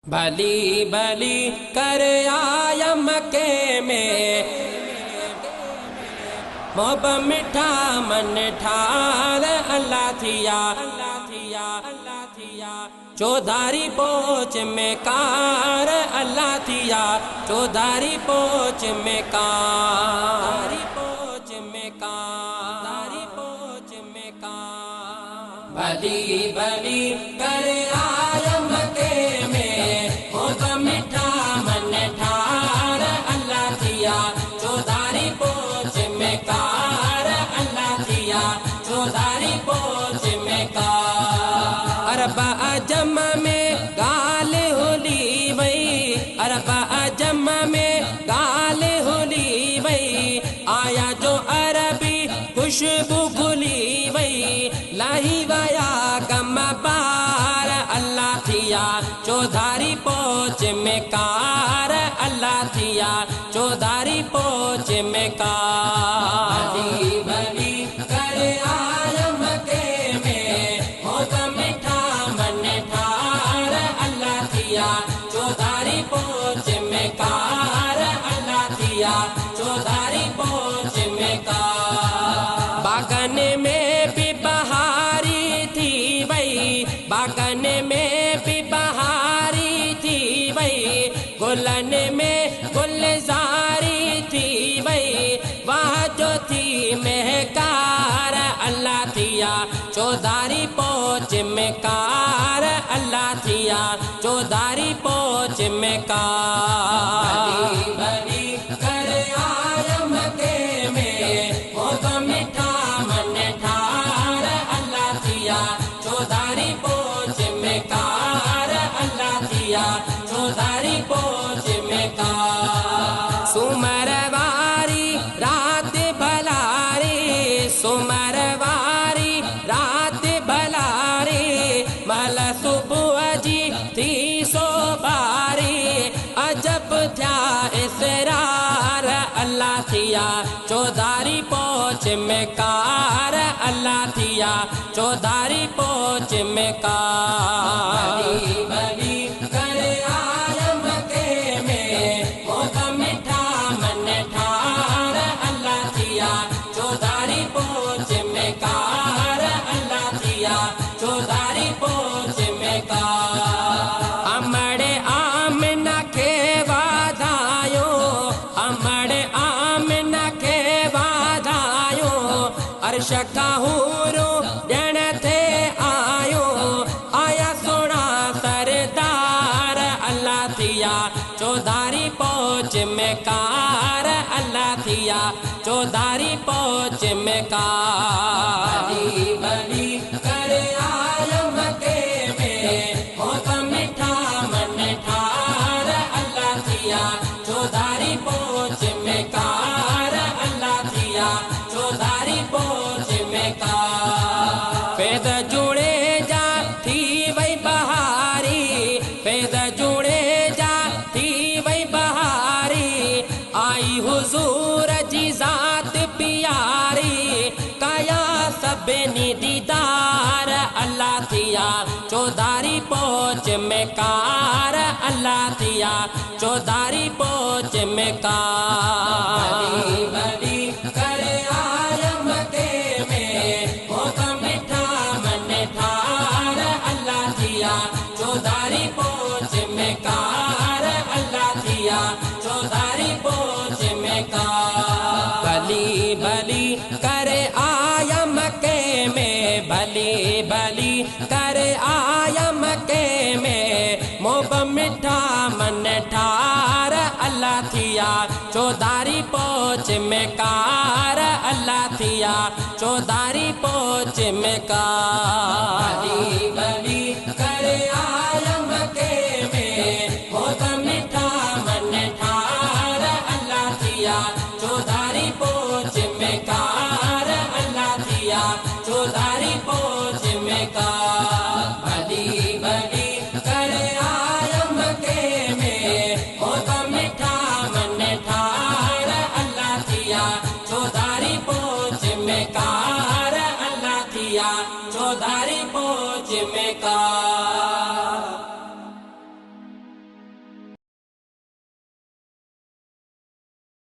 भली भली कर आया मक्के में, मोहब मिठा मन ठार अल्लाह थिया, अल्लाह थिया, अल्लाह थिया। चौधारी पोच में कार अल्लाह थिया, चौधारी पोच में कार, पोच में कार, पोच में कार। भली भली कर आया मक्के में, मोहब मिठा मन ठार अल्लाह थिया, चौधारी पोच में कार अल्लाह थिया, चौधारी पोच में कार। अरबा अजम में गाल होली वही, अरबा अजम में गाल होली वही, आया जो अरबी खुशबू खुली वही, लाही वया गम पार अल्लाह थिया, चौधारी पोच में कार अल्लाह थिया, चौधारी पोच में कार। भली भली कर आया मक्के में, मोहब मिठा मन ठार अल्लाह थिया, चौधारी पोच में कार अल्लाह थिया, चौधारी पोच में कार। बागन में भी बहारी थी वही, बागन में भी बहारी थी वही, गुलन में गुलजारी थी वही, वहाँ जो थी महकार अल्लाह थिया, चौधारी पोच में कार अल्लाह थिया, चौधारी पोच में कार। भली भली कर आया मक्के में, मोहब मिठा मन ठार अल्लाह थिया, चौधारी पोच में कार अल्लाह थिया, चौधारी पोच में कार। सुमरवारी रात भलारी, सुमरवारी रात भलारी, मल सुबह जी थी सोबारी, अजब था इसरार अल्लाह थिया, चौधारी पोच में कार अल्लाह थिया, चौधारी पोच में कार। भली भली कर आया मक्के में, मोहब मिठा मन ठार अल्लाह थिया, चौधारी पोच में कार अल्लाह थिया, चौधारी पोच में कार। अमड़े आमना के वादायो, अमड़े आमना के वादायो, अर्श का हूरो ॾियण थे आयो, आया सोना सरदार अल्लाह थिया, चौधारी पोच में कार अल्लाह थिया, चौधारी पोच में कार। भली भली कर आया मक्के में, मोहब मिठा मन ठार अल्लाह थिया, चौधारी पोच में कार अल्लाह थिया, चौधारी पोच में कार। पैद जुड़े जा थी वही बहारी, पैद जुड़े जा थी वही बहारी, आई हुजूर जी जात प्यारी, काया सबनी दीदार अल्लाह थिया, चौधारी पोच में कार अल्लाह थिया, चौधारी पोच में कार। भली भली कर आया मक्के में, मोहब मिठा मन ठार अल्लाह थिया, चौधारी पोच में कार अल्लाह थिया, चौधारी पोच में कार। भली भली कर आया मक्के में, भली भली कर आया मक्के में, मोहब मिठा मन ठार अल्लाह थिया, चौधारी पोच में कार अल्लाह थिया, चौधारी पोच में कार। भली भली